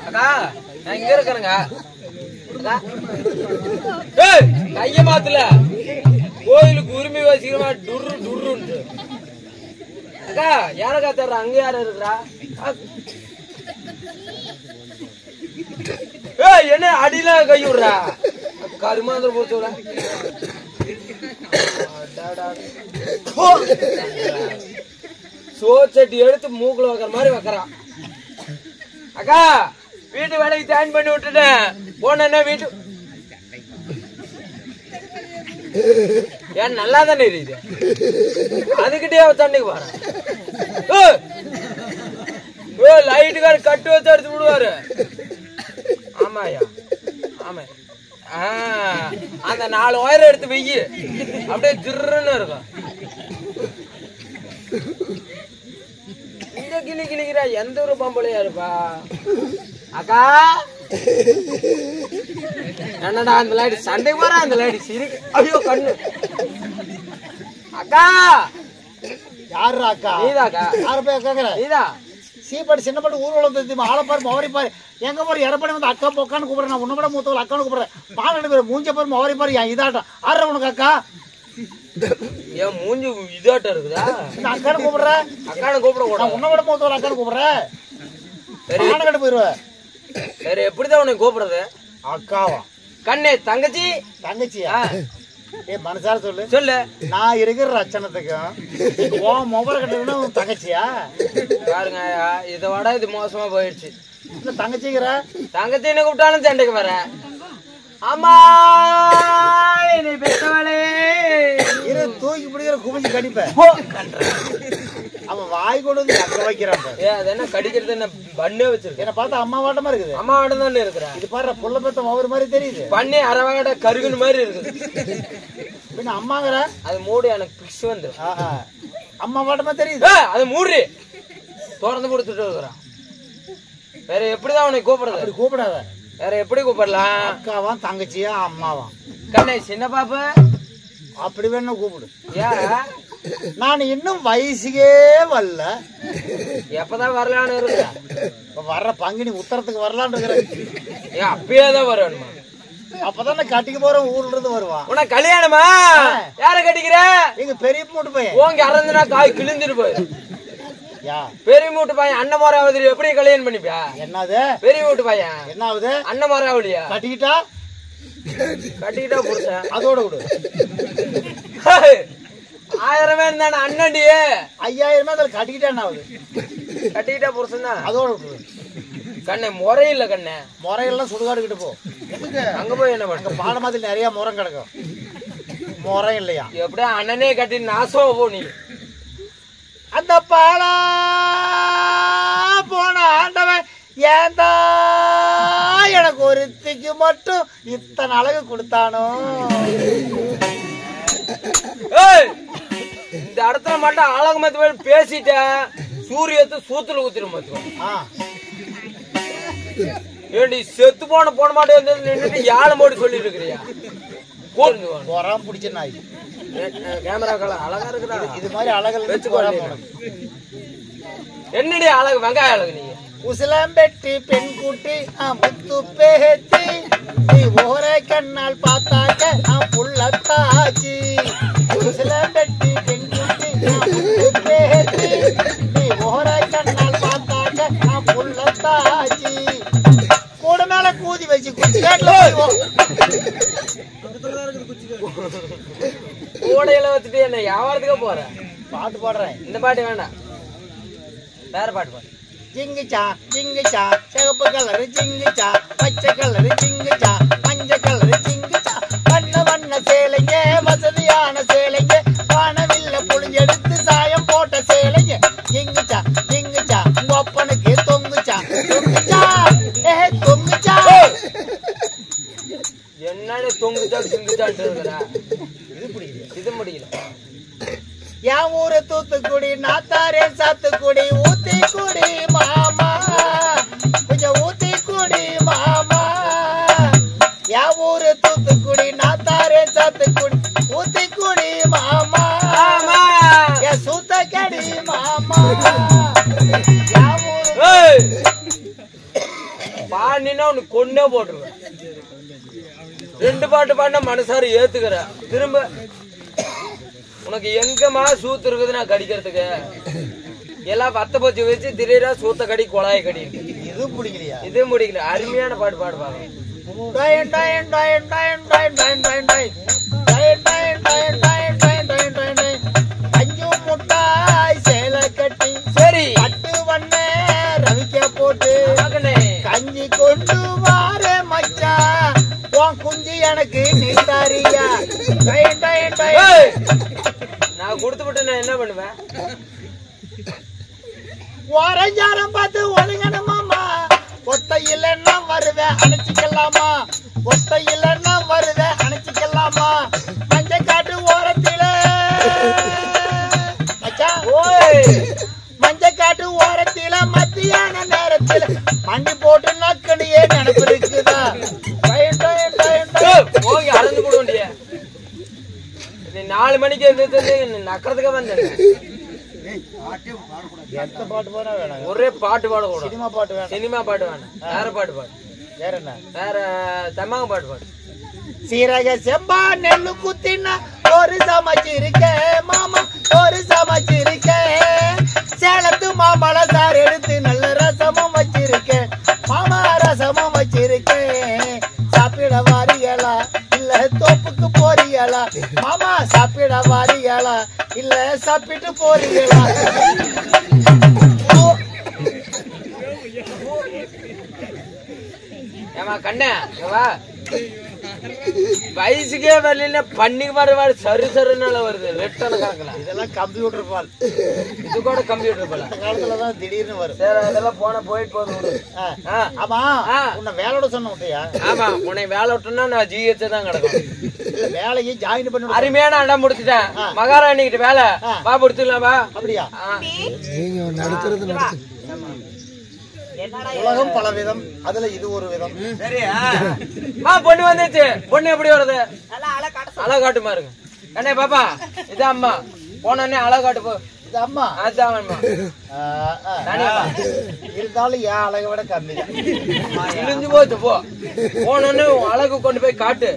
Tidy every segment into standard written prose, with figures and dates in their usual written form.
அக்கா நான் இங்க இருக்கிறேங்க. கைய மாத்துல கோயிலுக்கு உரிமை வச்சுக்கிறமா டுரு டுருன்னு. அக்கா யாரக்கா தர்ற? அங்க யார இருக்கிறா? என்ன அடியில கை விடுறா? கருமாந்திர போச்சு. சோச்சட்டி எடுத்து மூக்குல வைக்கிற மாதிரி வைக்கிறான். அக்கா வீட்டு வேலைக்கு ஜாயின் பண்ணி விட்டுட்டேன். போன வீட்டு ஏன் நல்லா தானே இருக்குது. அதுக்கிட்டே தண்ணிக்கு போறேன். லைட்டுக்கார கட்டு வச்சு எடுத்து விடுவாரு. ஆமாயா ஆமா. அந்த 4 ஒயரை எடுத்து வெய்யி அப்படியே ஜிர்ன்னு இருக்கும். இந்த கிளி கிளிக்கிறா எந்த ஒரு பம்பளையா இருப்பா? அக்கா என்னடா அந்த லைட் சண்டைக்கு போறா? அந்த லைட் சிரிக்கு. ஐயோ கண்ணு. அக்கா யாரு அக்கா? நீதாக்கா? யார போய் கேக்குற? நீதா சீப்பாடு சின்னப்பாடு ஊர்வலம் தெரியுமா? ஆளப்பாரு மவரி பாரு. எங்க போற எரப்படி வந்து அக்கா பொக்கான்னு கூப்பிடுறேன். நான் உன்னோட மூத்தவள் அக்கான்னு கூப்பிடுறேன். பால் பேர் மூஞ்ச பாரு மவரி பாரு. என் இதாட்டம் ஆடுற உனக்கு அக்கா. என் மூஞ்சி இதாட்டம் இருக்குதா? அக்கான்னு கூப்பிடுறேன். அக்கானு கூப்பிட கூட உன்னோட மூத்தவள் அக்கான்னு கூப்பிடுறேன். கட்டு போயிருவேன். வேற எப்படிதான் உனக்கு கூப்பிடுறது? அக்காவா? கண்ணே தங்கச்சி. தங்கச்சியா? ஏ மனசார சொல்லு சொல்லு. நான் இருக்கிற ரச்சனத்துக்கும் மொபைல் கட்டணும் தங்கச்சியா? பாருங்க இதை விட இது மோசமா போயிடுச்சு. இல்ல தங்கச்சிக்கிற தங்கச்சி என்ன கூப்பிட்டாலும் சண்டைக்கு வர. ஆமா நீ பெற்றவளே இரு தூக்கி பிடிக்கிற குமிஞ்சு கடிப்பேன். அவன் வாய் கொண்டு வந்து அக்க வைக்கிறான். அது என்ன கடிக்கிறது? என்ன பண்ணே வச்சிருக்க? என்ன பார்த்தா அம்மா வாட்டமா இருக்குது. அம்மா வாட்டம் தானே இருக்கிறேன். இது பாரு புள்ள பெத்த ஒவ்வொரு மாதிரி தெரியுது. பண்ணி அரவகட கருகுன்னு மாதிரி இருக்குது. பின்ன அம்மாங்கிற அது மூடி எனக்கு பிக்ஸ் வந்து அம்மா வாட்டமா தெரியுது. அது மூடி திறந்து கொடுத்துட்டு இருக்கிறான். வேற எப்படிதான் உனக்கு கூப்பிடுறது? அப்படி கூப்பிடாத. வேற எப்படி கூப்பிடலாம்? அக்காவா தங்கச்சியா அம்மாவா? கண்ணே சின்ன பாப்பா அப்படி வேணும் கூப்பிடு. ஏன் நான் இன்னும் வயசுக்கே வரல. எப்பதான் வரலான்னு இருக்கிற? வர்ற பங்குனி உத்தரத்துக்கு வரலான்னு இருக்கிறேன். ஏன் அப்பயேதான் வரணுமா? அப்பதான் கட்டிக்க போறேன். ஊர்ல இருந்து வருவான். உனக்கு கல்யாணமா? யார கட்டிக்கிற? எங்க பெரிய மூட்டு பையன். உங்க அறந்துனா காய் கிழிஞ்சிட்டு போய். பெரிய மூட்டு பையன் அண்ணன் மோராவதி எப்படி கல்யாணம் பண்ணிப்பியா? என்னது பெரிய மூட்டு பையன் என்ன ஆகுது? அண்ணன் மோராவலியா? கட்டிக்கிட்டா புருஷன் அதோட விடு. 1000 இருந்தானே அண்ணன்டி. 5000 அதுல கட்டிக்கிட்டா என்ன ஆகுது? கட்டிக்கிட்டா புருஷன் தான். அதோட விடு. கண்ணே முறையில்ல கண்ணே. முறையெல்லாம் சுடுகாடு கிட்ட போ. அங்க போய் என்ன பண்ண? பாடமாதிரி நிறைய முறம் கிடக்கும். முறை இல்லையா? எப்படியா அண்ணனே கட்டி நாசம் போ. நீ அந்த பாலா போன ஆண்டவன் ஏந்தா எனக்கு ஒருத்திக்கு மட்டும் இத்தனை அழகு கொடுத்தானோ? இந்த இடத்துல மட்டும் அழகு மத்த பேசிட்ட சூரியத்தை சூத்துல ஊத்திர மாட்டோம். ஏண்டி செத்து போன மாட்டேன் யாழை போட்டு சொல்லிட்டு இருக்கிறியா? போறாம பிடிச்ச நாய் கேமரா அழகா இருக்குடா. இது மாதிரி அழகு வச்சு என்னடி அழகு? வெங்காய அழகு. நீ உசிலம்பெட்டி பெண் கூட்டி முத்து பேத்தி நீ ஒரே கண்ணால் பார்த்தாக்க புள்ளத்தாச்சி. உசிலம்பெட்டி பெண் கூட்டி முத்து பேத்தி நீ ஒரே கண்ணால் பார்த்தாக்க புள்ளத்தாச்சி. கூட மேல கூதி வச்சு கூடையில வச்சுட்டு என்ன வியாபாரத்துக்கு போற? பாட்டு பாடுறேன். இந்த பாட்டு வேண்டாம், வேற பாட்டு பாடு. ஜிங்குச்சா ஜிங்குச்சா சிவப்பு கலரு ஜிங்குச்சா பச்சை கலரு ஜிங்குச்சா மஞ்சள் கலரு ஜிங்குச்சா வண்ண வண்ண சேலைங்க வசதியான சேலைங்க வானவில்ல புளிஞ்செடுத்து சாயம் போட்ட சேலைங்க. ஜிங்குச்சா ஜிங்குச்சா உங்க அப்பனுக்கு தொங்குச்சா தொங்குச்சா தொங்குச்சா. என்னன்னு தொங்குச்சா தொங்குச்சான்ட்டு இருக்கிற? இது முடியல. என் ஊரு தூத்துக்குடி நாத்தாரே சாத்துக்குடி ஊத்தி குடி மாமா கொஞ்சம் ஊத்தி குடி மாமா. என் ஊரு தூத்துக்குடி நாத்தாரே சாத்துக்குடி ஊத்தி குடி மாமா ஆமா என் சூத்த கடி மாமா பாடினா உனக்கு கொன்னே போட்டுருவேன். 2 பாட்டு பாடினா மனசார ஏத்துக்கிற திரும்ப உனக்கு எங்கம்மா சூத்து இருக்குது நான் கடிக்கிறதுக்கு எல்லாம் வத்த பச்சு வச்சு திடீரா சூத்த கடி கொலாய கடி இது பிடிக்கலையா? இது முடிக்கல. அருமையான பாட்டு பாடுவாங்க. அஞ்சு முட்டாய் சேலை கட்டி சரி பட்டு வண்ண ரவிக்க போட்டு கஞ்சி கொண்டு வார மச்சான் உன் குஞ்சு எனக்கு நீ தாரியா? நான் கொடுத்து விட்டு நான் என்ன பண்ணுவேன்? ஓரஞ்சாரம் பார்த்து ஒழுங்கணுமாமா ஒத்த இல்லைன்னா வருவேன் அணைச்சிக்கலாமா? ஒத்த இல்லைன்னா வருவேன் அணைச்சிக்கலாமா? மஞ்ச காட்டு ஓரத்தில மஞ்ச காட்டு ஓரத்தில மத்தியான நேரத்தில் மண்ணி போட்டு நக்கடியே நினைப்பு இருக்குதா? அறந்து போட வேண்டிய 4 மணிக்கு நக்கிறதுக்கே வந்தேன். எந்த பாட்டு பாட வேணாம், ஒரே பாட்டு பாட கூட. சினிமா பாட்டு வேணும். சினிமா பாட்டு வேணும், வேற பாட்டு பாடு. வேற என்ன? வேற தம்மாங்க பாட்டு பாடு. சீரக செம்பா நெல்லு குத்தினா ஒரு சமைச்சிருக்க மாமா, ஒரு சமைச்சிருக்க சேலத்து மாம்பழ சார் எடுத்து நல்ல ரசமும் வச்சிருக்கேன் மாமா, ரசமும் வச்சிருக்கேன். சாப்பிட வாரியலா இல்ல தோப்புக்கு போறீங்களா மாமா? சாப்பிட வாரியலா இல்ல சாப்பிட்டு போறீங்களா? ஏமா கண்ணே வா, வயசுக்கே வரல பண்ணிக்கு வருவாரு சரு சருனால வருது ரெட்டன கணக்குல. இதெல்லாம் கம்ப்யூட்டர் பால், இது கூட கம்ப்யூட்டர் பால். அந்த காலத்துலதான் திடீர்னு வரும். சரி அதெல்லாம் போயிட்டு போகுது. ஆமா உன்னை வேலையோட சொன்ன விட்டியா? ஆமா உன்னை வேலை விட்டோம்னா நான் ஜிஹெச் தான் கிடக்கும். வேலையை ஜாயின் பண்ணி அருமையான இடம் முடிச்சுட்டேன். மகாராணி கிட்ட வேலை வா முடிச்சுக்கலாமா? அப்படியா? உலகம் பல விதம், அதுல இது ஒரு விதம். சரியா? பொண்ணு வந்துச்சு. பொண்ணு எப்படி வருது? அழகா காட்டுமா இருக்கு. கண்ணே பாப்பா இது அம்மா போனே அழகா காட்டு போ. இது அம்மா, அதான் அம்மா. இருந்தாலும் ஏன் அழகை விட கம்மி தான். இழிஞ்சு போச்சு. போனோன்னு அழகு கொண்டு போய் காட்டு,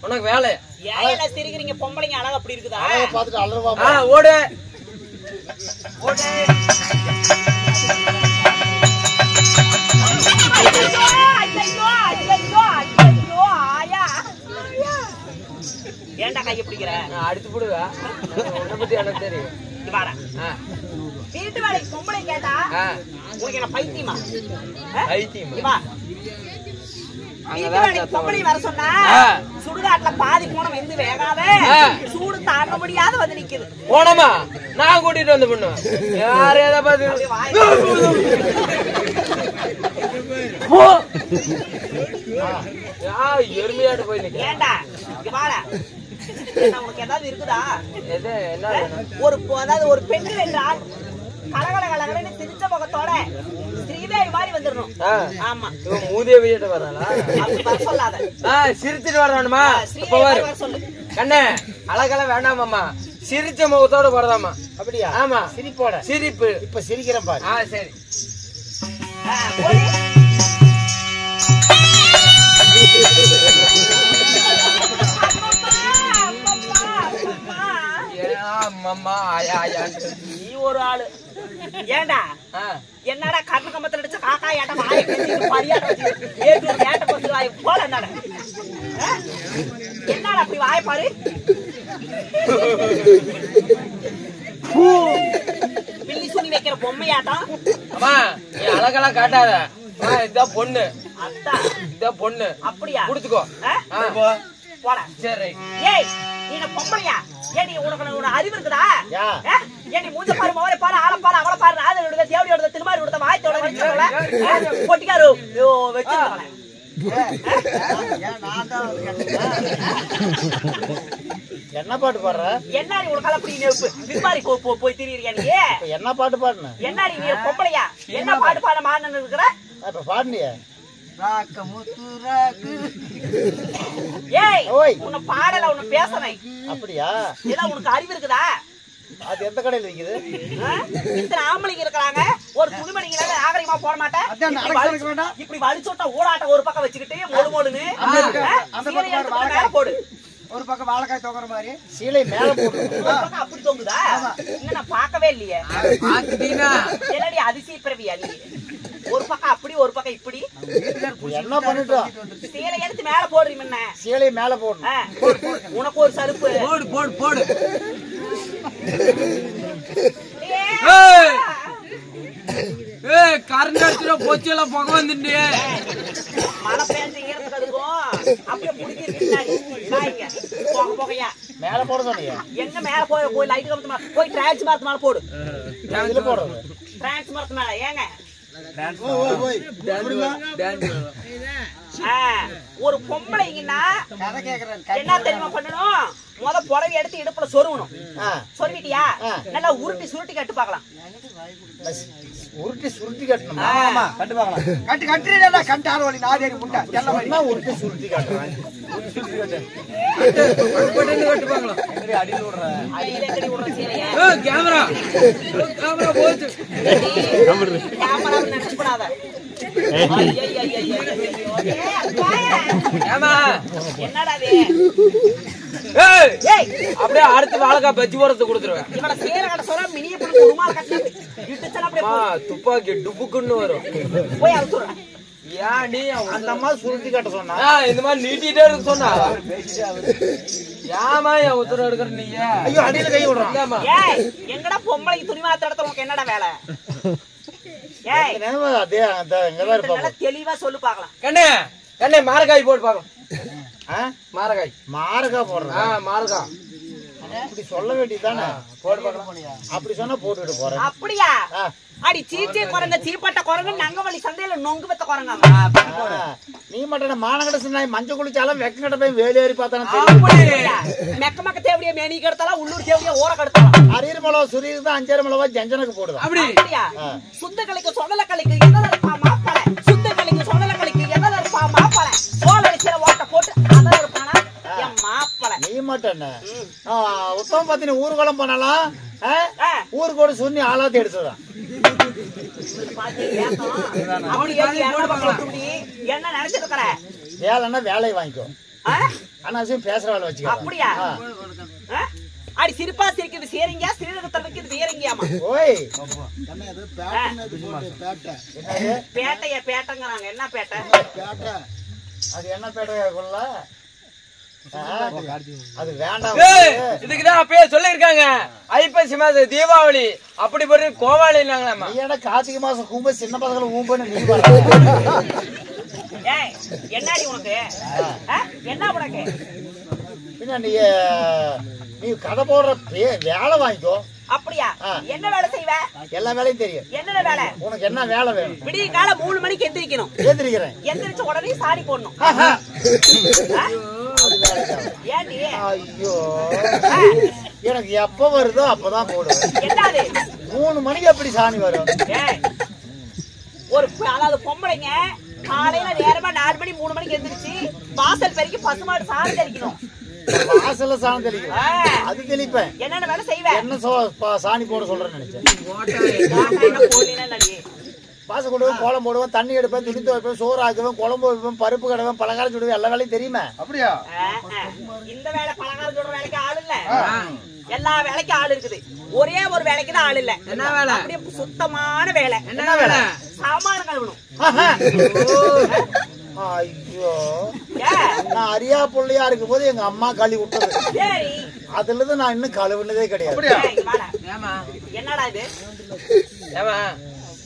உனக்கு வேலை. சிரிக்கிறீங்க பொம்பளைங்க அழகா அப்படி இருக்குதா? அழகை பார்த்துட்டு அழகா ஓடு ஓடு. ஏன்டா கைய பிடிக்கிற? அடுத்து போடுவா. உன்னை பத்தி எனக்கு தெரியும். வீட்டு வேலைக்கு பொம்பளை கேட்டா உங்களுக்கு என்ன பைத்தியமா? பைத்தியமா? வீட்டு வேலைக்கு பொம்பளை வர சொன்னா சுடுகாட்டுல பாதி போன வெந்து வேகாத சூடு தாங்க முடியாத வந்து நிக்குது. போனமா நான் கூட்டிட்டு வந்து பண்ணுவேன். யாரு எதை பார்த்து எருமையாட்டு போய் நிக்க. ஏண்டா உனக்கு ஏதாவது இருக்குதா? ஒரு பெண்கள் என்றால் கலகல கலகலன்னு சிரிச்ச முகத்தோட ஸ்ரீதேவி மாதிரி வந்துடணும். ஆமா மூதிய வீட்டு வராளா? சொல்லாத, சிரிச்சுட்டு வரானுமா? சொல்லு கண்ணே அழகெல்லாம் வேண்டாமாமா, சிரிச்ச முகத்தோட வரதாமா. அப்படியா? ஆமா சிரிப்போட. சிரிப்பு இப்ப சிரிக்கிறேன் பாரு. சரி. நீ ஒரு ஆளு. ஏண்டா என்னடா கண்ணு கம்பத்துல அடிச்ச காக்கா ஏட்ட வாய ஏட்ட பசு வாய போல என்னடா என்னடா அப்படி வாய பாரு. பில்லி சுனி வைக்கிற பொம்மையாட்டம். அம்மா நீ அழகெல்லாம் காட்டாத. இதான் பொண்ணு, இதான் பொண்ணு. அப்படியா? குடுத்துக்கோ. போட. சரி. ஏய் நீ பொம்பளையா? ஏன் உனக்கு அறிவு இருக்குதா? ஏன் மூஞ்ச பாரு, மோரை பாரு, ஆளை பாரு, அவளை பாரு, ராதனோட தேவடியோட திருமாரி கொடுத்த வாய்த்தோட பொட்டிக்காரு வச்சிருக்காங்க. என்ன பாட்டு பாடுற? என்ன உனக்கால அப்படி திருமாரி போய் திரியிறியா நீ? என்ன பாட்டு பாடுன? என்ன நீ பொம்பளையா? என்ன பாட்டு பாட மான்னு இருக்கிற? இப்ப பாடுனியா? ஏய் ஓய். உன்னை பாடல உன்னை பேசுறேன். அப்படியா? ஏதா உனக்கு அறிவு இருக்குதா? அது எந்த கடையில விக்குது? இத்தனை ஆம்பளைங்க இருக்கிறாங்க, ஒரு துணிமணிங்க நாகரிகமா போட மாட்டேன். இப்படி வலிச்சோட்ட ஊடாட்ட ஒரு பக்கம் வச்சுக்கிட்டு மொழு மொழுன்னு மேல போடு. ஒரு பக்கம் வாழைக்காய் தொங்குற மாதிரி சீலை மேல போடு. ஒரு பக்கம் அப்படி தொங்குதா? இன்னும் நான் பார்க்கவே இல்லையே. என்னடி அதிசய பிறவியா நீ? ஒரு பக்கம் அப்படி ஒரு பக்கம் இப்படி என்ன பண்ணிட்டோம்? சீலை எடுத்து மேல போடுறீங்க என்ன? சீலை மேல போடணும். உனக்கு ஒரு சருப்பு போடு போடு போடு. கரண்ட் அடிச்சுட போச்சு எல்லாம் புகை வந்துட்டு மழை பெஞ்சு ஈரத்துக்கும் அப்படியே பிடிச்சி புகையா மேல போட சொன்னீங்க. எங்க மேல போய் லைட் கம்பத்து போய் டிரான்ஸ் மரத்து மேல போடு. இதுல போடுறது டிரான்ஸ் மரத்து மேல ஏங்க ஒரு பொம்பளைங்கன்னா என்ன தெரியுமா பண்ணணும்? முத புடவை எடுத்து இடுப்புல சொருவணும். சொருவிட்டியா? நல்லா உருட்டி சுருட்டி கட்டு பாக்கலாம். உருட்டி சுருட்டி கட்டணும். கட்டு பாக்கலாம். கட்டு கட்டுறீங்களா? கண்டு ஆரோலி நாதேரி முண்டை எல்லாம் உருட்டி சுருட்டி கட்டுறேன். அடியில் விடுற அடியில கடி விடுற சீலையா? கேமரா கேமரா போச்சு. கேமரா நினைச்சுப்படாத. என்னடா அப்படியே அடுத்து வாழைக்காய் பஜ்ஜி போறது கொடுத்துருவேன். இவட சேர கட்ட சொல்ல மினிய பண்ணி உருமால் கட்டி இட்டுச்சல அப்படியே துப்பாக்கி டுப்புக்குன்னு வரும். போய் அறுத்துறேன். ஏன் நீ அந்த அம்மா சுருட்டி கட்ட சொன்னா இந்த மாதிரி நீட்டிட்டே இருக்கு சொன்னா ஏமா என் உத்தரவு எடுக்கிற நீங்க? ஐயோ அடியில கை விடுறான். ஏய் எங்கடா பொம்பளைக்கு துணி மாத்த இடத்துல உனக்கு என்னடா வேலை? ஏய் அதே எங்கதான் இருப்பாங்க. தெளிவா சொல்லு பாக்கலாம். கண்ணே கண்ணே மாரக்காய் போட்டு பாக்கலாம். மாரக்காய் மாரக்காய் போடுறேன். மாரக்காய் அப்படி சொல்ல வேண்டியதானே? போட்டு பார்க்கலாம். அப்படி சொன்னா போட்டுட்டு போறேன். அப்படியா? அடி சீச்சே குரங்க சீப்பட்ட குரங்கு நங்கவழி சந்தையில நொங்கு பெத்த குரங்க. நீ மட்டும் மானகடசு நாய் மஞ்சள் குளிச்சாலும் வெக்க கட்ட போய் வேலையேறி பார்த்தானே. மெக்க மக்க தேவடியா மேனி கெடுத்தாலும் உள்ளூர் தேவடியா ஓர கெடுத்தாலும் அரியர் மிளவா சுரீர் தான் 5 மிளவா ஜஞ்சனுக்கு போடுது. அப்படியா? சுத்த கலைக்கு சொடல கலைக்கு எதல இருப்பா மாப்பள. சுத்த கலைக்கு சொடல கலைக்கு எதல இருப்பா மாப்பள. சோள அடிச்சல ஓட்ட போட்டு அதல இருப்பானா என் மாப்பள. நீ மட்டும் உத்தம பத்தினி ஊர்வலம் பண்ணலாம். ஊருக்கோட சொன்னி ஆளாத்தி எடுத்துதான் என்ன நினைச்சிருக்கிற? வேலைன்னா வேலையை வாங்கிக்கோ. ஆனா பேசுற வேலை வச்சுக்கோ. அப்படியா? அடி சிரிப்பா சிரிக்கிறது சேரிங்க, சிறுநகத்தை வைக்கிறது சேரிங்கயாமா. ஓய் பேட்டைய பேட்டங்கிறாங்க. என்ன பேட்டை? அது என்ன பேட்டையா கொள்ள? அது வேண்டாம். இதுக்குதான் அப்பயே சொல்லிருக்காங்க ஐப்பசி மாசம் தீபாவளி அப்படி போய் கோவாளி கார்த்திகை மாசம் கூம்ப சின்ன பசங்களை ஊம்பன்னு நீ என்னடி உனக்கு என்ன உனக்கு? பின்ன நீ கதை போடுற வேலை வாங்கிக்கோ. அப்படியா? என்ன வேலை செய்வ? எல்லா வேலையும் தெரியும். என்ன வேலை? உனக்கு என்ன வேலை வேணும்? விடிய கால 3 மணிக்கு எந்திரிக்கணும். எந்திரிக்கிறேன். எந்திரிச்ச உடனே சாடி போடணும். ஏண்டி? ஐயோ எனக்கு எப்ப வருதோ அப்பதான் போடுவேன். என்னது 3 மணிக்கு எப்படி சாணி வரும்? ஒரு அதாவது பொம்பளைங்க காலையில நேரமா 4 மணி 3 மணிக்கு எந்திரிச்சு வாசல் பெருக்கி பசுமாடு சாணி தெளிக்கணும். வாசல்ல சாணி தெளிக்கணும். அது தெளிப்பேன். என்னென்ன வேலை செய்வேன்? என்ன சாணி போட சொல்றேன்னு நினைச்சேன். வாசல் கொண்டுவேன், கோலம் போடுவேன், தண்ணி எடுப்பேன், துணி துவைப்பேன், சோறு ஆக்குவேன், குழம்பு வைப்பேன், பருப்பு கடுவேன், பலகாரம் சுடுவேன். எல்லா வேலையும் தெரியுமா? அப்படியா? இந்த வேலை பலகாரம் சுடுற வேலைக்கு ஆள் இல்ல. எல்லா வேலைக்கும் ஆள் இருக்குது. ஒரே ஒரு வேலைக்கு தான் ஆள் இல்ல. என்ன வேலை? அப்படியே சுத்தமான வேலை. என்ன வேலை? சாமான கழுவணும். ஐயோ நான் அரியா பிள்ளையா இருக்கும் போது எங்க அம்மா கழுவி விட்டது. அதுல இருந்து நான் இன்னும் கழுவுனதே கிடையாது. என்னடா இது?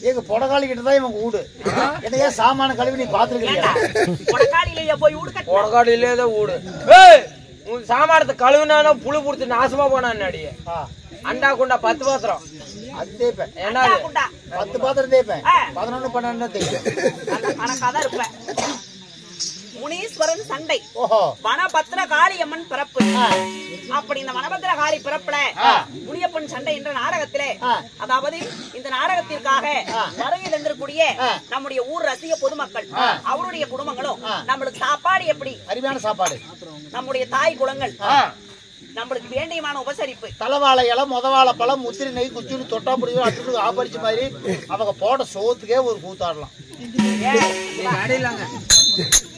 எங்க பொடகாலி கிட்டதான் இவங்க வீடு. என்னையா சாமான கழுவி நீ பாத்துருக்கீங்க? பொடகாலிலேயே போய் வீடு கட்ட. பொடகாலிலேதான் வீடு. உன் சாமானத்தை கழுவுனாலும் புழு புடிச்சு நாசமா போனாடி. அண்டா குண்டா 10 பாத்திரம் அது தேய்ப்பேன். என்ன 10 பாத்திரம் தேய்ப்பேன். 11 12 தேய்ப்பேன். கணக்காதான் இருப்பேன். முனீஸ்வரன் சண்டை ஓஹோ வனபத்ர காளியம்மன் பிறப்பு அப்படி இந்த வனபத்ர காளி பிறப்புல முனியப்பன் சண்டை என்ற நாடகத்திலே அதாவது இந்த நாடகத்திற்காக வருகை தந்திருக்கூடிய நம்முடைய ஊர் ரசிக பொதுமக்கள் அவருடைய குடும்பங்களும் நம்மளுக்கு சாப்பாடு எப்படி அருமையான சாப்பாடு நம்முடைய தாய் குலங்கள் நம்மளுக்கு வேண்டியமான உபசரிப்பு தலைவாழை இலை முதவாழை பழம் முத்திரி நெய் குச்சின்னு தொட்டா முடியும் அட்டு ஆப்படிச்ச மாதிரி அவங்க போட சோத்துக்கே ஒரு கூத்தாடலாம்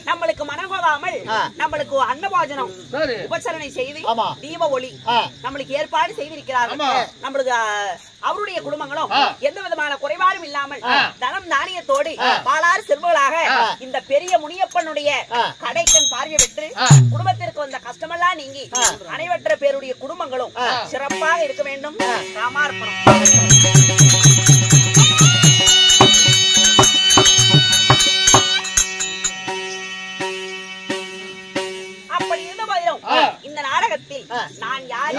நம்மளுக்கு மனகோதாமல் நம்மளுக்கு அன்னபாஜனம் உபசரணை செய்து தீப ஒளி நம்மளுக்கு ஏற்பாடு செய்திருக்கிறார்கள் நம்மளுக்கு அவருடைய குடும்பங்களும் எந்த விதமான குறைபாடும் இல்லாமல் தனம் தானியத்தோடு பாலாறு செல்வங்களாக இந்த பெரிய முனியப்பனுடைய கடைக்கண் பார்வை பெற்று குடும்பத்திற்கு வந்த கஷ்டமெல்லாம் நீங்கி அனைவற்ற பேருடைய குடும்பங்களும் சிறப்பாக இருக்க வேண்டும். ராமார்ப்பணம். இந்த நாடகத்தில் நான் யார்,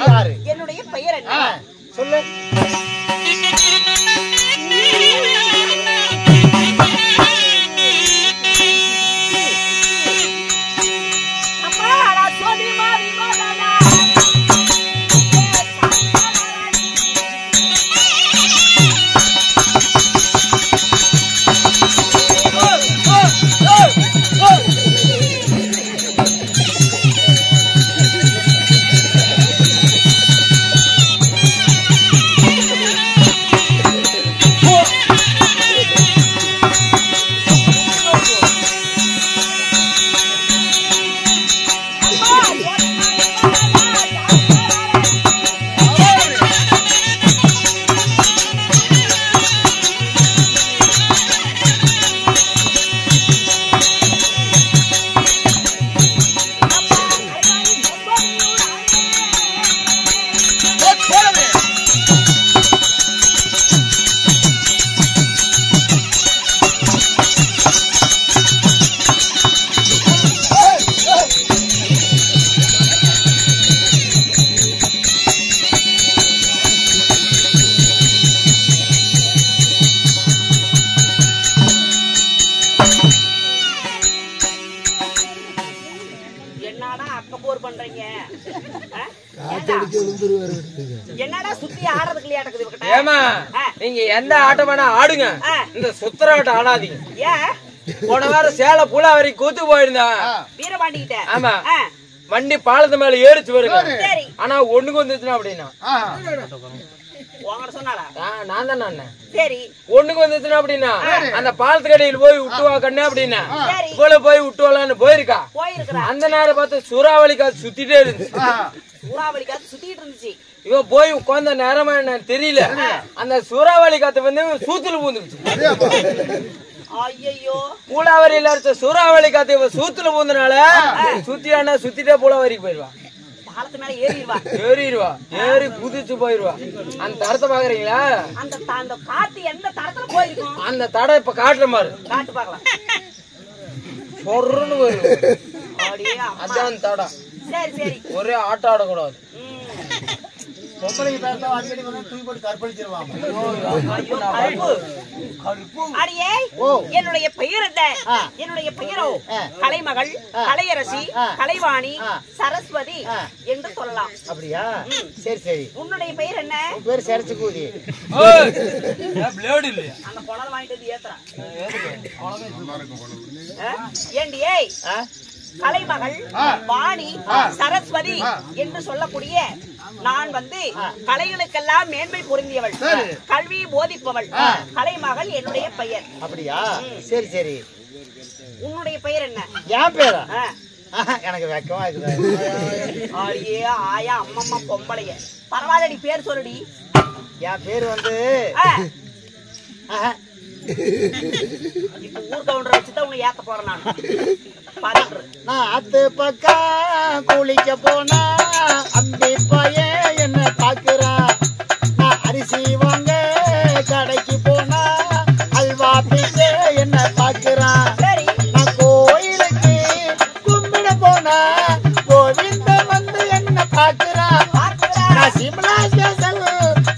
என்னுடைய பெயர் என்ன சொல்லு. என்னடா சுத்தி ஆடுறதுக்கு இல்லையா இருக்குது? ஏமா நீங்க எந்த ஆட்டம் வேணா ஆடுங்க, இந்த சுத்திர ஆட்டம் ஆடாதீங்க. ஏன் போன வாரம் சேலை புலா வரைக்கும் கூத்து போயிருந்தா வீரபாண்டிகிட்ட? ஆமா, வண்டி பாலத்து மேல ஏறிச்சு வருங்க. ஆனா ஒண்ணுக்கு வந்துச்சுன்னா அப்படின்னா நான் தான் நான் சரி ஒண்ணுக்கு வந்துச்சுன்னா அப்படின்னா அந்த பாலத்து கடையில் போய் விட்டுவா கண்ணு அப்படின்னா போல போய் விட்டுவலான்னு போயிருக்கா. அந்த நேரம் பார்த்து சூறாவளி காத்து சுத்திட்டே இருந்துச்சு. சூறாவளி காத்து சுத்திட்டு இருந்துச்சு. இவ போய் உட்கார்ந்த நேரமா என்ன தெரியல, அந்த சூறாவளி காத்து வந்து சூத்துல பூந்துருச்சு. ஐயோ, பூலாவரியில இருக்க சூறாவளி காத்து இவ சூத்துல பூந்தனால சுத்தியானா சுத்திட்டே பூலாவரிக்கு போயிருவா. பாலத்து மேல ஏறிடுவா. ஏறிடுவா, ஏறி குதிச்சு போயிருவா. அந்த தடத்தை பாக்குறீங்களா? அந்த காத்து எந்த தடத்துல போயிருக்கும்? அந்த தடை இப்ப காட்டுற மாதிரி காட்டு பாக்கலாம். பொருன்னு வரும். அதான் தடம். சரி சரி, ஒரே ஆட்டம் ஆடக்கூடாது. பொம்பளைக்கு பேச அடிக்கடி வந்து தூக்கி போட்டு கற்பழிச்சிருவாங்க. அடியே, என்னுடைய பெயர் என்ன? என்னுடைய பெயரோ கலைமகள், கலையரசி, கலைவாணி, சரஸ்வதி என்று சொல்லலாம். அப்படியா? சரி சரி. உன்னுடைய பெயர் என்ன? பேர் சரச்சு கூதி. அந்த குழந்தை வாங்கிட்டு வந்து ஏத்துறா. ஏண்டியே, கலைமகள், வாணி, சரஸ்வதி என்று சொல்லக்கூடிய நான் வந்து கலைகளுக்கெல்லாம் மேன்மை பொருந்தியவள், கல்வி போதிப்பவள். கலைமகள் என்னுடைய பெயர். அப்படியா? சரி சரி. உன்னுடைய பெயர் என்ன? என் பேரா? எனக்கு வெக்கமா இருக்குது. ஆயே ஆயா அம்மம்மா பொம்பளைய பரவாயில்லடி, பேர் சொல்லுடி. என் பேர் வந்து இப்ப ஊர் கவுண்டரை வச்சுதான் உன்னை ஏத்த போறேன் நான். நான் அத்து பக்கம் குளிக்க போனா அம்பி பையன் என்ன பாக்குறான். நான் அரிசி வாங்க கடைக்கு போனா அல்வா பிச்சை என்ன பாக்குறான். நான் கோயிலுக்கு கும்பிட போனா கோவிந்த வந்து என்ன பாக்குறான். நான் சிம்லா ஸ்டேஷன்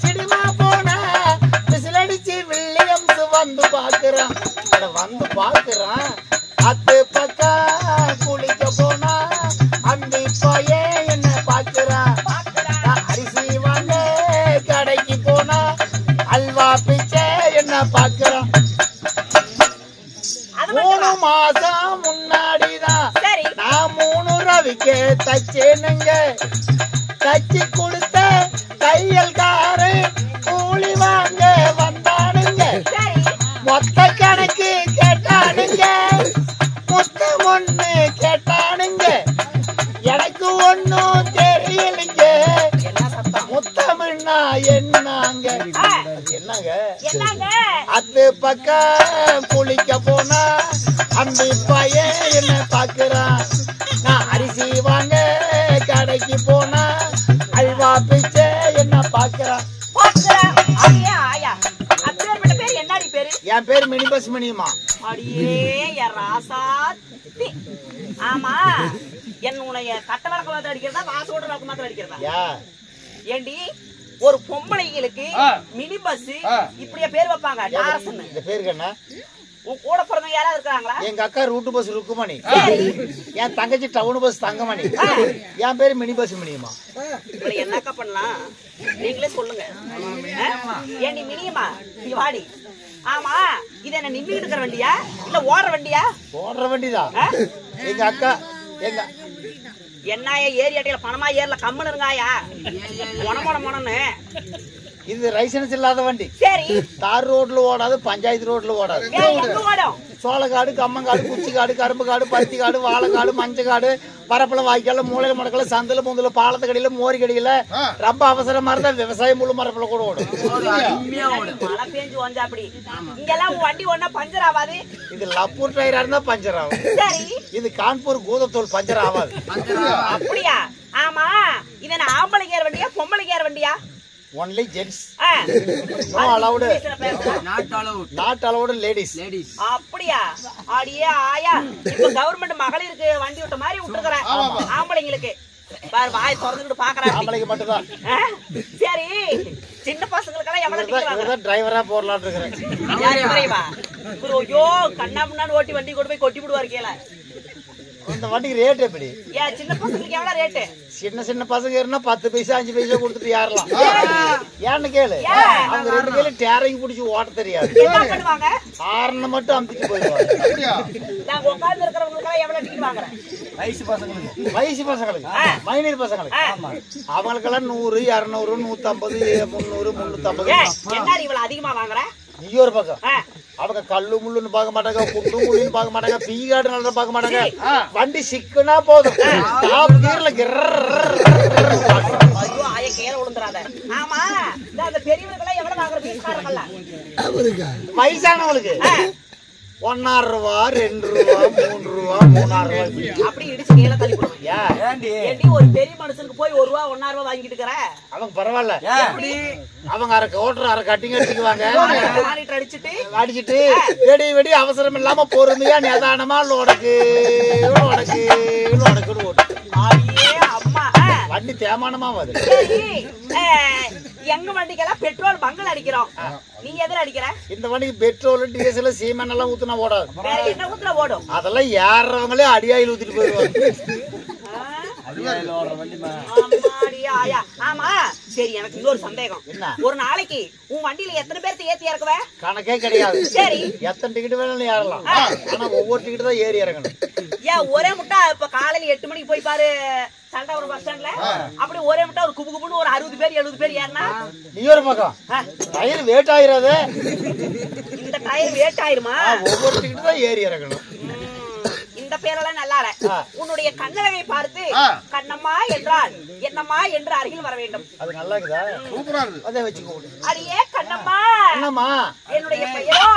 சினிமா போனா விசிலடிச்சு வில்லியம்ஸ் வந்து பாக்குறான். வந்து பாக்குறான். அத்து பக்கம் என்ன பாக்குறான் 3 மாசம் முன்னாடிதான் நான் 3 ரூபாய்க்கு தச்சேனுங்க. தச்சு கொடுத்த தையல்காரு கூலி வாங்க வந்தானுங்க. மொத்த கணக்கு கேட்டானுங்க. மொத்தம் 1 கேட்டானுங்க. எனக்கு ஒன்னும் தெரியலைங்க. முத்தமிழ்னா என்னங்க? என்னங்க? அது பக்கம் குளிக்க போனா அந்த பையன் என்ன பாக்குறான். நான் அரிசி வாங்க கடைக்கு போனா அல்வா பிச்சை என்ன பாக்குறான். என் பேரு மினி பஸ் மினிமா. ஆமா, என்னுடைய கட்ட வழக்கு மாத்திரம் அடிக்கிறதா வாசோட வழக்கு மாத்திரம் அடிக்கிறதா? ஏண்டி ஒரு பொம்பளைங்களுக்கு மினி பஸ் இப்படியே பேர் வைப்பாங்க? இந்த பேருக்கு என்ன? உன் கூட பிறந்த யாராவது இருக்காங்களா? எங்க அக்கா ரூட் பஸ் ருக்குமணி. என் தங்கச்சி டவுன் பஸ் தங்கமணி. என் பேரு மினி பஸ் மினிமா. என்னக்கா பண்ணலாம் நீங்களே சொல்லுங்க. ஏண்டி மினிமா நீ வாடி. ஆமா, இது என்ன நின்றுட்டு இருக்கிற வண்டியா இல்ல ஓடுற வண்டியா? ஓடுற வண்டிதான். எங்க அக்கா எங்க என்னைய ஏரியாட்டில பணமா ஏர்ல கம்மன் இருங்காயா மொனமொனன்னு. இது லைசன்ஸ் இல்லாத வண்டி. சரி, தார் ரோட்ல ஓடாது, பஞ்சாயத்து ரோட்ல ஓடாது. சோளக்காடு, கம்மங்காடு, குச்சிக்காடு, கரும்பு காடு, பருத்தி காடு, வாழைக்காடு, மஞ்சக்காடு, பரப்பள வாய்க்கால, மூளை மடக்கல, சந்தில முந்தில, பாலத்து கடையில, மோரி கடையில ரொம்ப அவசரமா இருந்தா விவசாயம் முழு மரப்பல கூட ஓடும். மழை பெஞ்சு வந்தா அப்படி இங்கெல்லாம் வண்டி ஒன்னா பஞ்சர் ஆகாது. இது லப்பூர் டயரா இருந்தா பஞ்சர் ஆகும். இது கான்பூர் கூதத்தோல் பஞ்சர் ஆகாது. அப்படியா? ஆமா, இது என்ன ஆம்பளைக்கு ஏற வண்டியா பொம்பளைக்கு ஏற வண்டியா? Only gents. No allowed. Not allowed ladies. அப்படியா? அடியே ஆயா, இப்ப கவர்மெண்ட் மகளிருக்கு வண்டி விட்ட மாதிரி விட்டுருக்கறேன். ஆம்பளைங்களுக்கு பாரு வாய் திறந்துட்டு பாக்குறாங்க. ஆம்பளைக்கு மட்டும் தான். சரி, சின்ன பசங்களுக்கு எல்லாம் எவ்வளவு டிக்கெட் டிரைவரா போறலாம் இருக்கறேன். யார் டிரைவா? ஐயோ, கண்ணா முன்னாடி ஓட்டி வண்டி கொண்டு போய் கொட்டி விடுவார் கீழ. இந்த வண்டிக்கு ரேட் எப்படி? சின்ன பசங்களுக்கு எவ்வளவு ரேட்டு? சின்ன பசங்க ஏறினா 10 பைசா 5 பைசா கொடுத்துட்டு ஏறலாம். ஏன்னு கேளு. அவங்க 2 கையில டேரிங் பிடிச்சி ஓட்ட தெரியாது. என்ன பண்ணுவாங்க? ஆர்ன மட்டும் அமுத்திட்டு போயிடுவாங்க. நான் உட்கார்ந்து இருக்கிறவங்களுக்கு எவ்வளவு டிக்கெட் வாங்குறேன்? வயசு பசங்களுக்கு மைனர் பசங்களுக்கு அவங்களுக்கெல்லாம் 100 200 150 300 350. என்ன இவ்வளவு அதிகமா வாங்குற? நீ ஒரு பக்கம் அவங்க கல்லு முள்ளுன்னு பார்க்க மாட்டாங்க, குண்டு முள்ளுன்னு பார்க்க மாட்டாங்க, பீகாடு நல்லா பார்க்க மாட்டாங்க. வண்டி சிக்கனா போதும். ஆமா, அந்த பெரியவர்கள் எவ்வளவு வாங்குற? வயசானவங்களுக்கு 1.5 ரூபா 2 ரூபா 3 ரூபா 3.5 ரூபா அப்படி இடிச்சு கீழே தள்ளி போடுவாங்க. ஒரு பெரிய மனுஷனுக்கு போய் 1 ரூபா 1.5 ரூபா வாங்கிட்டு இருக்கிற அவங்க பரவாயில்ல. அவங்க அரை கோட்டர் அரை கட்டிங் அடிச்சுக்குவாங்க. அடிச்சுட்டு வெடி வெடி அவசரம் இல்லாம பொறுமையா நிதானமா லோடக்கு ஓட்டு. வண்டி தேமானமா வருது. எங்க வண்டிக்கெல்லாம் பெட்ரோல் பங்கல் அடிக்கிறோம். நீங்க எதுல அடிக்கிற? இந்த வண்டிக்கு பெட்ரோல் டீசல் சீமெண்ட் எல்லாம் ஊத்துனா ஓடாது. வேற என்ன ஊத்துனா ஓடும்? அதெல்லாம் ஏறவங்களே அடியாயில் ஊத்திட்டு போயிடுவாங்க. ஆமா, சரி, எனக்கு இன்னொரு சந்தேகம். ஒரு நாளைக்கு உன் வண்டியில எத்தனை பேருக்கு ஏத்தி இறக்குவ? கணக்கே கிடையாது. சரி, எத்தனை டிக்கெட் வேணாலும் ஏறலாம். ஆனா ஒவ்வொரு டிக்கெட் தான் ஏறி இறங்கணும். ஏன் ஒரே முட்டா இப்ப காலையில 8 மணிக்கு போய் பாரு சண்டாபுரம் பஸ் ஸ்டாண்ட்ல, அப்படி ஒரே முட்டா ஒரு குபு குபுன்னு ஒரு 60 பேர் 70 பேர் ஏறினா நீ ஒரு பக்கம் டயர் வேட் ஆயிராது. இந்த டயர் வேட் ஆயிருமா? ஒவ்வொரு டிக்கெட் தான் ஏறி இறங்கணும். இந்த பேரெல்லாம் நல்லா இல்ல. உன்னுடைய கண்ணழகை பார்த்து கண்ணம்மா என்றால் என்னம்மா என்று அருகில் வர வேண்டும். அது நல்லா இருக்குதா? சூப்பரா இருக்கு. அதை வச்சுக்கோ. அடியே கண்ணம்மா. கண்ணம்மா என்னுடைய பெயரோ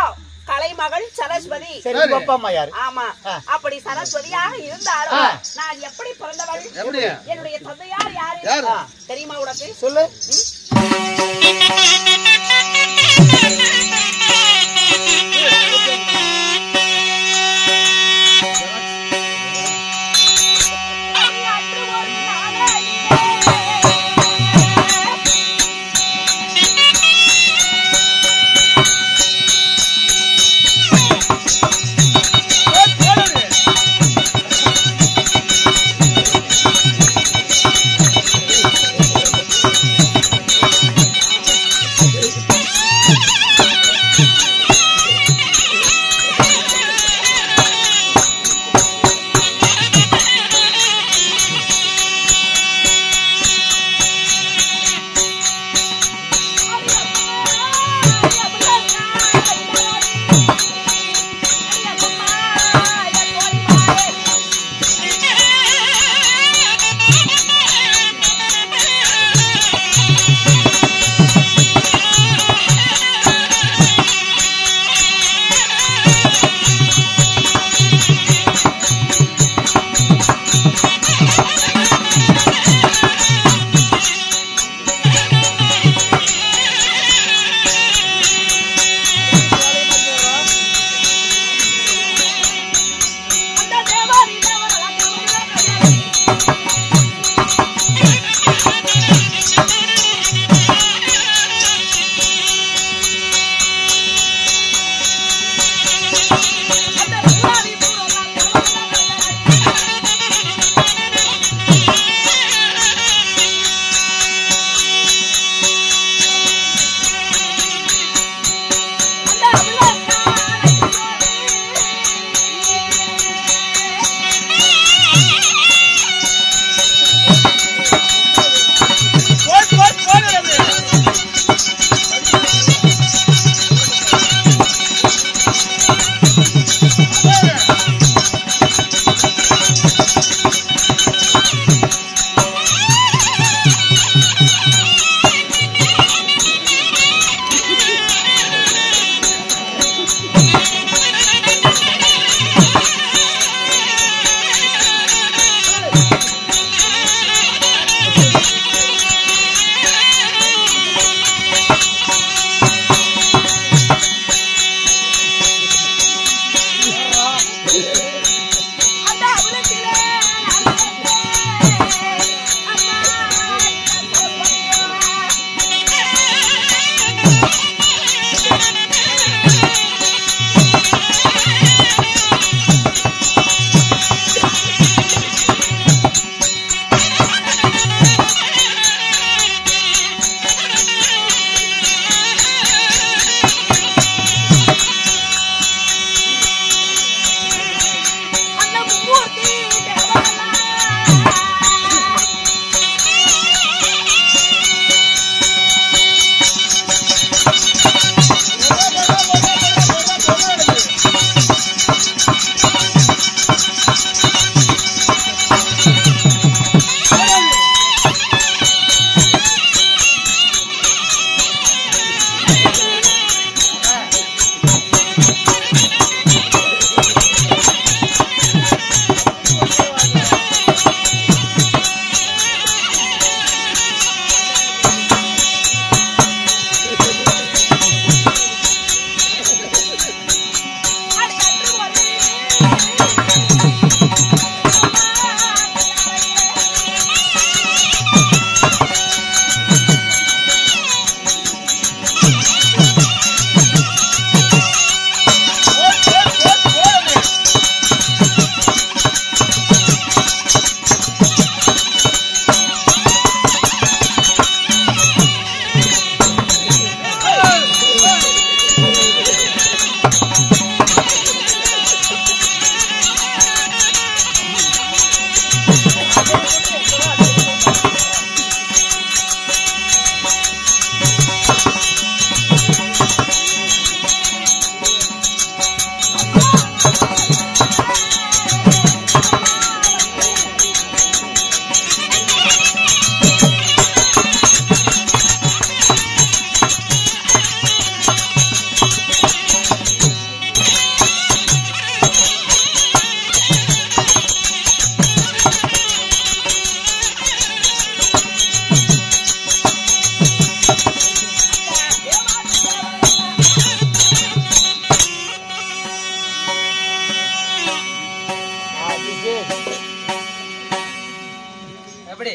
கலைமகள் சரஸ்வதி. சரி, பாப்பா அம்மா யாரு? ஆமா, அப்படி சரஸ்வதியாக இருந்தாலும் நான் எப்படி பிறந்தவள்? என்னுடைய தந்தையார் யாரு தெரியுமா உனக்கு? சொல்லு.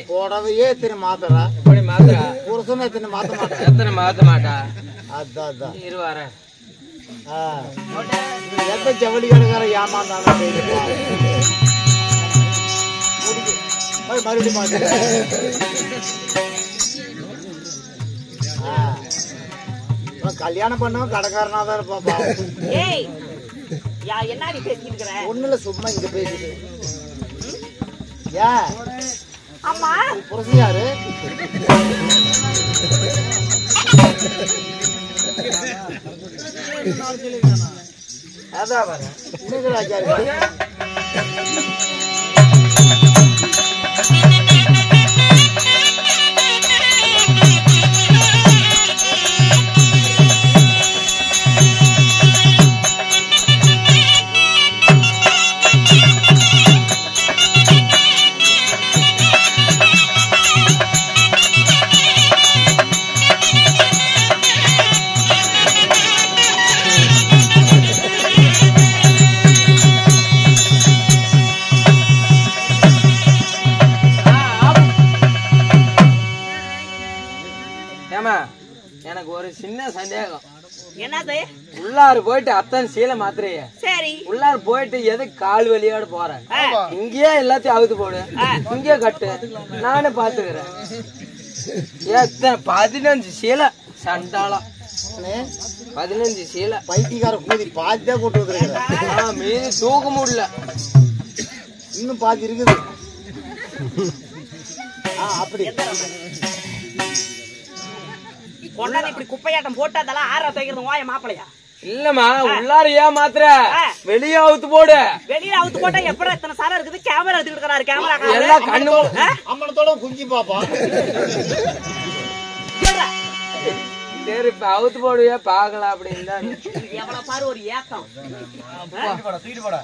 புடவையே எத்தனை மாத்தரா இப்படி மாத்திரா புருஷன் எத்தனை மாத்த மாட்டா எத்தனை மாத்த மாட்டா அதான் அதான் இருவார எந்த ஜவுளி கடைக்கார ஏமாந்தாலும் மறுபடியும் மாத்த கல்யாணம் பண்ணவன் கடைக்காரனா தான் இருப்பாப்பா. என்ன பேசிட்டு ஒண்ணுல சும்மா இங்க பேசிட்டு ஏன் அம்மா புருஷன் யாரு அதான் வர எனக்கு ஒரு சின்ன சந்தேகம். என்னது? உள்ளாரு போயிட்டு அத்தன் சீலை மாத்திரைய சரி உள்ளாரு போயிட்டு எது கால் வலியோட போறேன். இங்கேயே எல்லாத்தையும் அவுத்து போடு, இங்கே கட்டு, நானே பாத்துக்கிறேன். 15 சீலை சண்டாளம், 15 சீலை பைத்தியக்கார கூதி பாத்தியா போட்டு வந்துருக்கிறேன். மீது தூக்க முடியல, இன்னும் பாதி இருக்குது. அப்படி கொண்டாந்து இப்படி குப்பையாட்டம் போட்டு அதெல்லாம் ஆற துவைக்கிறது வாய மாப்பிளையா? இல்லம்மா, உள்ளார ஏன் மாத்திர வெளியே அவுத்து போடு. வெளியில அவுத்து போட்டா எப்படி எத்தனை சாரம் இருக்குது? கேமரா எடுத்துக்கிட்டு கேமரா எல்லாம் கண்ணு அம்மனத்தோட குஞ்சு பாப்பா. சரி இப்ப அவுத்து போடுவே பாக்கலாம் அப்படின்னு எவ்வளவு பாரு ஒரு ஏக்கம். தூக்கிட்டு போட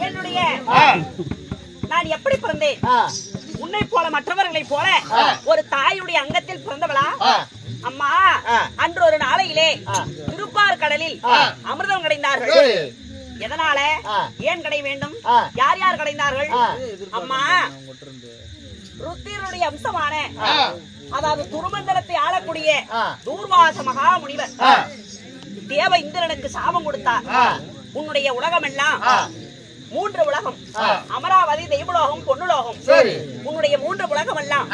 என்னுடைய நான் எப்படி பிறந்தேன்? உன்னை போல மற்றவர்களை போல ஒரு தாயுடைய அங்கத்தில் பிறந்தவளா? அம்மா, அன்று ஒரு நாளையிலே திருப்பார் கடலில் அமிர்தம் கடைந்தார்கள். எதனால? ஏன் கடை வேண்டும்? யார் யார் கடைந்தார்கள்? அம்மா, ருத்திரனுடைய அம்சமான, அதாவது துருமண்டலத்தை ஆளக்கூடிய தூர்வாச மகா முனிவர் தேவ இந்திரனுக்கு சாபம் கொடுத்தார். உன்னுடைய உலகம் எல்லாம் 3 உலகம், அமராவதி, தெய்வலோகம், பொன்னுலோகம். உன்னுடைய 3 உலகம் எல்லாம்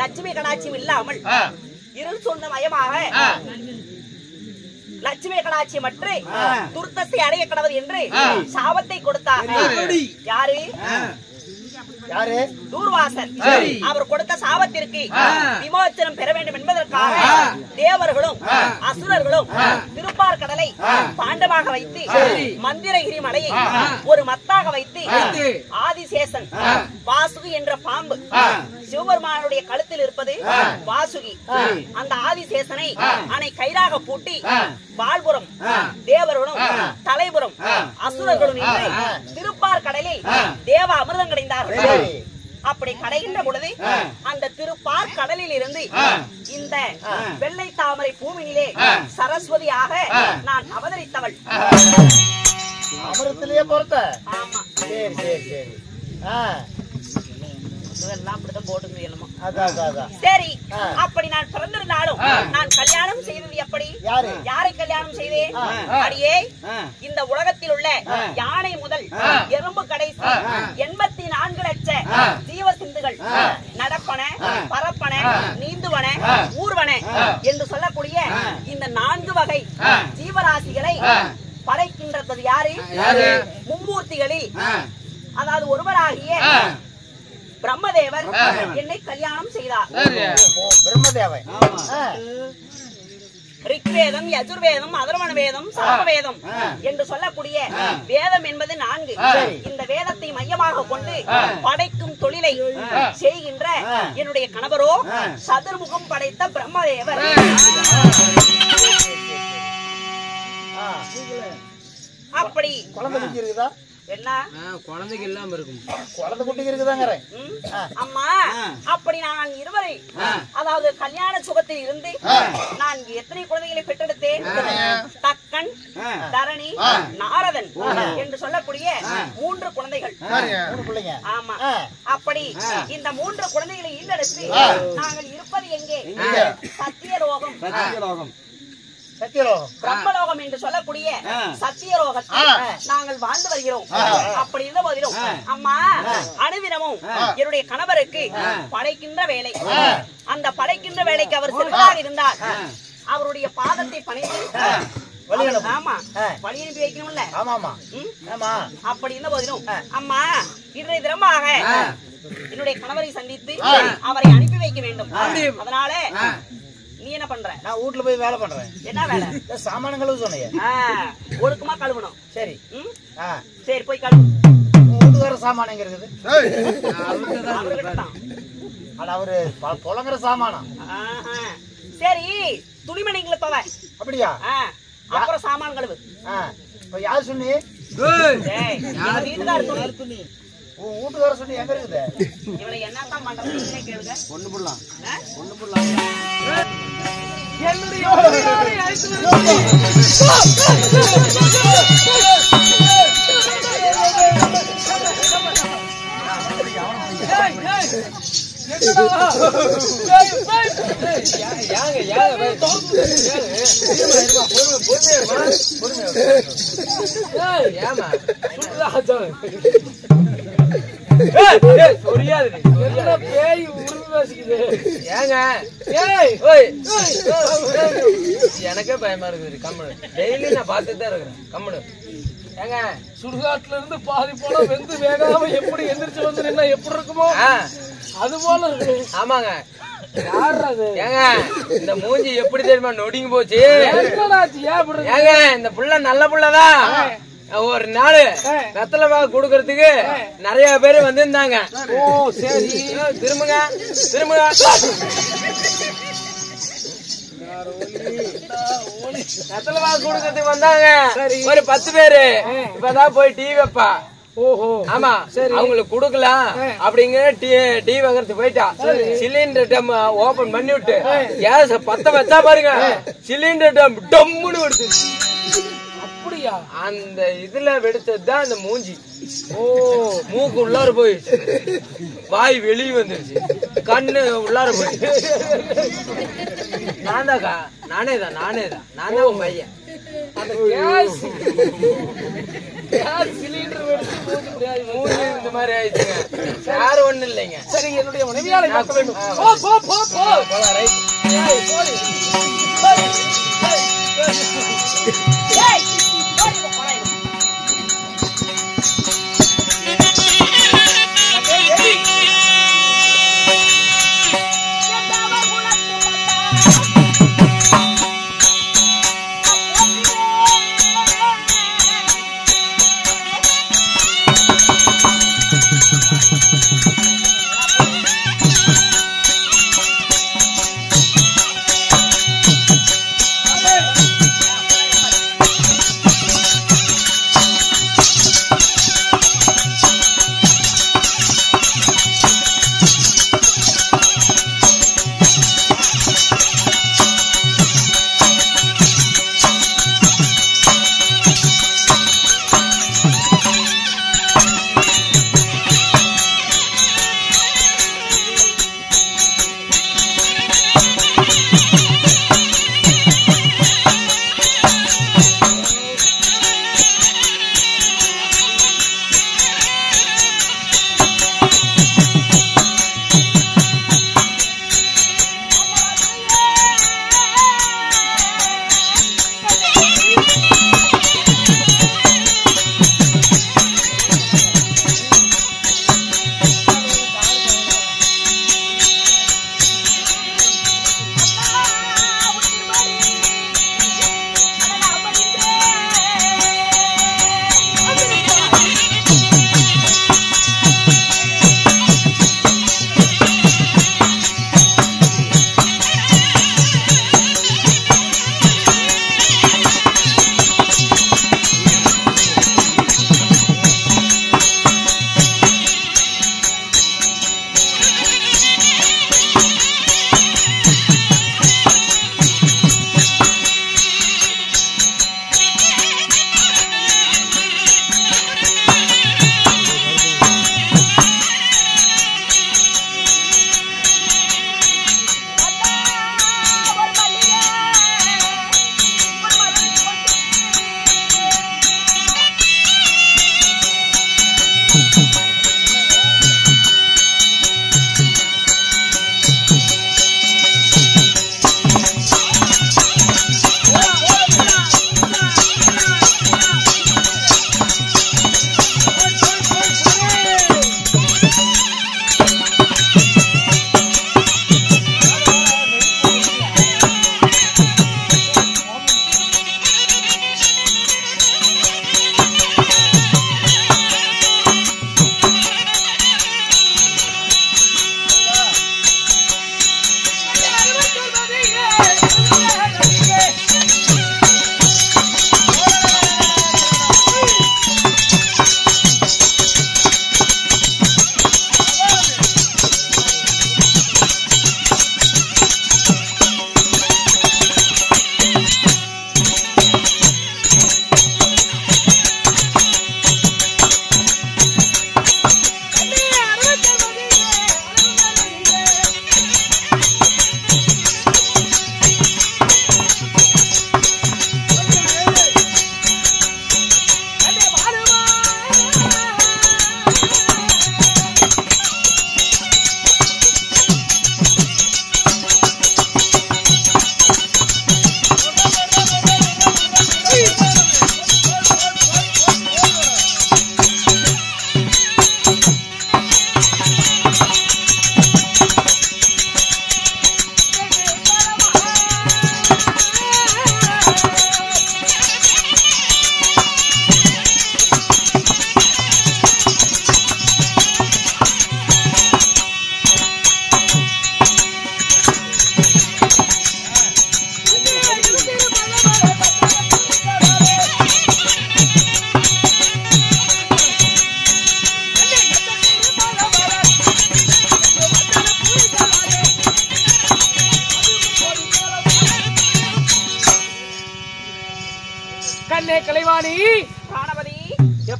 லட்சுமி கடாட்சியம் இல்லாமல் இருள் சொந்த மயமாக லட்சுமி கடாட்சியம் மற்ற துர்த்தத்தை அடைய கடவுள் என்று சாபத்தை கொடுத்தார். யாரு? யாரு? தூர்வாசர். அவர் கொடுத்த சாபத்திற்கு விமோச்சனம் பெற வேண்டும் என்பதற்காக தேவர்களும் அசுரர்களும் திருப்பார் கடலை பாண்டமாக வைத்து மந்திரகிரி மலையை ஒரு மத்தாக வைத்து ஆதிசேஷன் வாசுகி என்ற பாம்பு சிவபெருமானுடைய கழுத்தில் இருப்பது வாசுகி. அந்த ஆதிசேஷனை அணை கயிறாக பூட்டி வாழ்புறம் தேவர்களும் தலைபுறம் அசுரர்களும் நின்று திருப்பார் கடலில் தேவ அமிர்தம் கடைந்தார்கள். அப்படி கடைகின்ற பொழுது அந்த திருப்பார் கடலில் இருந்து இந்த வெள்ளை தாமரை பூமியிலே சரஸ்வதியாக நான் அவதரித்தவள். அமிர்தத்திலேயே பொறுத்த. ஆமா, சரி சரி சரி. இதெல்லாம் அப்படிதான் போட்டுங்க என்னமோ. அதான். சரி, அப்படி நான் பிறந்திருந்தாலும் நான் கல்யாணம் செய்தது எப்படி? யாரை கல்யாணம் செய்தேன்? அடியே, இந்த உலகத்தில் உள்ள யானை முதல் எறும்பு கடைசி 84 லட்ச ஜீவ சிந்துகள் நடப்பன, பரப்பன, நீந்துவன, ஊர்வன என்று சொல்லக்கூடிய இந்த 4 வகை ஜீவராசிகளை படைக்கின்றது யாரு? மும்மூர்த்திகளில் அதாவது ஒருவராகிய பிரம்மதேவர் என்னை கல்யாணம் செய்தார். பிரம்மதேவன். ரிக்வேதம், யஜுர்வேதம், அதர்வண வேதம், சாமவேதம் என்று சொல்லக்கூடிய வேதம் என்பது 4. இந்த வேதத்தை மையமாக கொண்டு படைக்கும் தொழிலை செய்கின்ற என்னுடைய கணவரோ சதுர்முகம் படைத்த பிரம்மதேவர். அப்படி குழந்தை குட்டி இருக்குதா? என்ன குழந்தைக்கு இல்லாம இருக்கும். குழந்தை குட்டிக்கு இருக்குதாங்க. அம்மா, அப்படி நான் இருவரை அதாவது கல்யாண சுகத்தில் இருந்து நான் எத்தனை குழந்தைகளை பெற்றெடுத்தேன்? தக்கன், தரணி, நாரதன் என்று சொல்லக்கூடிய 3 குழந்தைகள். 3 பிள்ளைங்க. ஆமா. அப்படி இந்த 3 குழந்தைகளை ஈண்டெடுத்து நாங்கள் இருப்பது எங்கே? சத்தியலோகம். சத்தியலோகம், பிரம்மலோகம் என்று சொல்லக்கூடிய சத்தியலோகத்தில் நாங்கள் வாழ்ந்து வருகிறோம். அப்படி இருந்த போதிலும் அம்மா, அனுதினமும் என்னுடைய கணவருக்கு படைக்கின்ற வேலை, அந்த படைக்கின்ற வேலைக்கு அவர் செல்வதாக இருந்தார். அவருடைய பாதத்தை பணிந்து ஆமா வழி அனுப்பி வைக்கணும்ல. அப்படி இருந்த போதிலும் அம்மா, இன்றைய தினமாக என்னுடைய கணவரை சந்தித்து அவரை அனுப்பி வைக்க வேண்டும். அதனால நீ என்ன பண்ற? நான் வீட்டுல போய் வேலை பண்றேன். என்ன வேலை? சாமான கழுவு சொன்னீங்க. ஒழுக்கமா கழுவணும். சரி சரி, போய் கழுவு. வீட்டுக்கார சாமான எங்க இருக்குது? அவரு புலங்குற சாமானா? சரி, துணிமணிங்களை தவ. அப்படியா? அப்புறம் சாமான கழுவு. இப்ப யார் சொன்னி? வீட்டுக்கார துணி. வீட்டுக்கார சொன்னி எங்க இருக்குது? இவனை என்னத்தான் பண்றது கேளுங்க. ஒண்ணு போடலாம். எனக்கே பயமா இருக்குது. கம்மனு டெய்லி நான் பாத்துதான் இருக்கிறேன். கம்மனு ஏங்க, சுடுகாட்டுல இருந்து பாதி போல வெந்து வேகாம எப்படி எந்திரிச்சு வந்து நின்னா எப்படி இருக்குமோ அது போல இருக்கு. ஆமாங்க. ஏங்க, இந்த மூஞ்சி எப்படி தெரியுமா நொடிங்க போச்சு? ஏங்க, இந்த புள்ள நல்ல புள்ளதான். ஒரு நாள் வெத்தலை பாக்கு கொடுக்கறதுக்கு நிறைய பேரு வந்திருந்தாங்க. ஓ சரி, திரும்புங்க திரும்புங்க. வெத்தலை பாக்கு கொடுக்கறதுக்கு வந்தாங்க ஒரு 10 பேரு. இப்பதான் போய் டீ வைப்பா ஓஹோ ஆமா அவங்களுக்கு கொடுக்கலாம் அப்படிங்க டீ வாங்கறதுக்கு போயிட்டா சிலிண்டர் டம் ஓபன் பண்ணி விட்டு கேஸ் பத்த வச்சா பாருங்க சிலிண்டர் டம் டம்முன்னு வெடிச்சு. அப்படியா? அந்த இதுல வெடிச்சதுதான் அந்த மூஞ்சி. ஓ மூக்கு உள்ளார போயிடுச்சு, வாய் வெளியே வந்துருச்சு, கண்ணு உள்ளார போயிடுச்சு. நான் தான் உன் பையன். அந்த கேஸ் சிலிண்டர் வெடிச்சு மூஞ்சி இந்த மாதிரி ஆயிடுச்சுங்க. வேற ஒண்ணு இல்லைங்க. சரி, என்னுடைய மனைவியாலை பார்க்க வேண்டும். போலாம், ரைட்.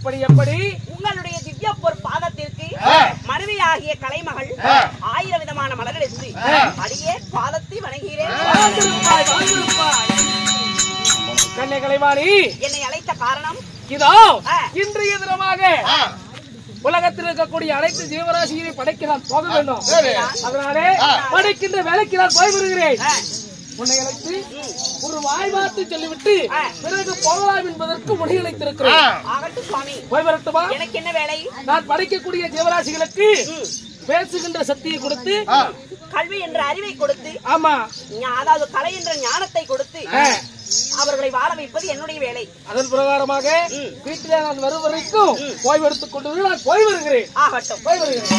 எப்படி எப்படி உங்களுடைய திவ்ய பொற் பாதத்திற்கு மனைவியாகிய கலைமகள் 1000 விதமான மலர்கள் எடுத்து அடியே பாதத்தை வணங்குகிறேன். கண்ணை கலைவாணி என்னை அழைத்த காரணம் இதோ இன்றைய தினமாக உலகத்தில் இருக்கக்கூடிய அனைத்து ஜீவராசிகளை படைக்க நான் போக வேண்டும். அதனாலே படைக்கின்ற வேலைக்கு நான் போய் வருகிறேன். உன்னை அழைத்து ஒரு வாய்வார்த்தை சொல்லிவிட்டு பிறகு போகலாம் என்பதற்கு உன்னை அழைத்திருக்கிறேன். போய் வரட்டுமா? எனக்கு என்ன வேலை? நான் படைக்கக்கூடிய ஜீவராசிகளுக்கு பேசுகின்ற சக்தியை கொடுத்து கல்வி என்ற அறிவை கொடுத்து ஆமா அதாவது கலை என்ற ஞானத்தை கொடுத்து அவர்களை வாழ வைப்பது என்னுடைய வேலை. அதன் பிரகாரமாக வீட்டிலே நான் வரும் வரைக்கும் ஓய்வு எடுத்துக் கொண்டு நான் போய் வருகிறேன். ஆகட்டும், போய் வருகிறேன்.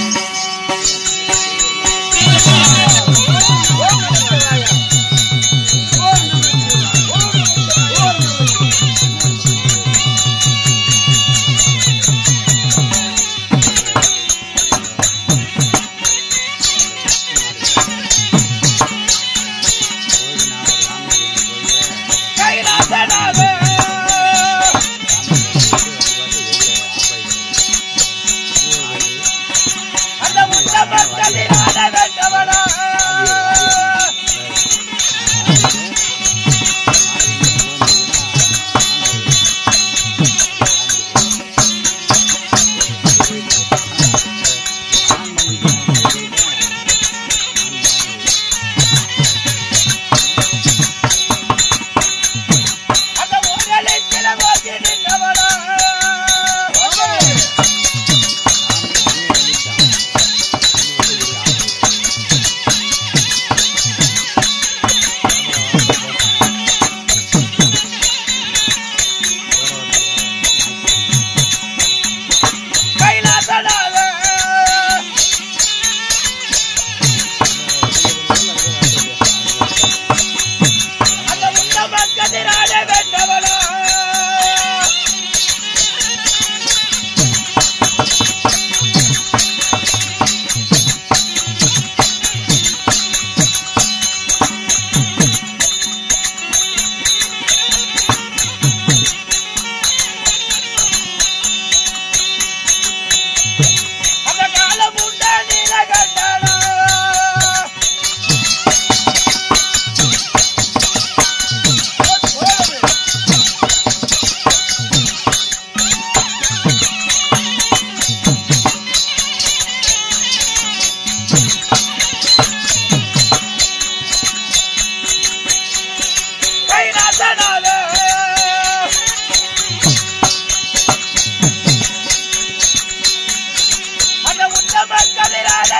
அந்த உத்தம கதிரான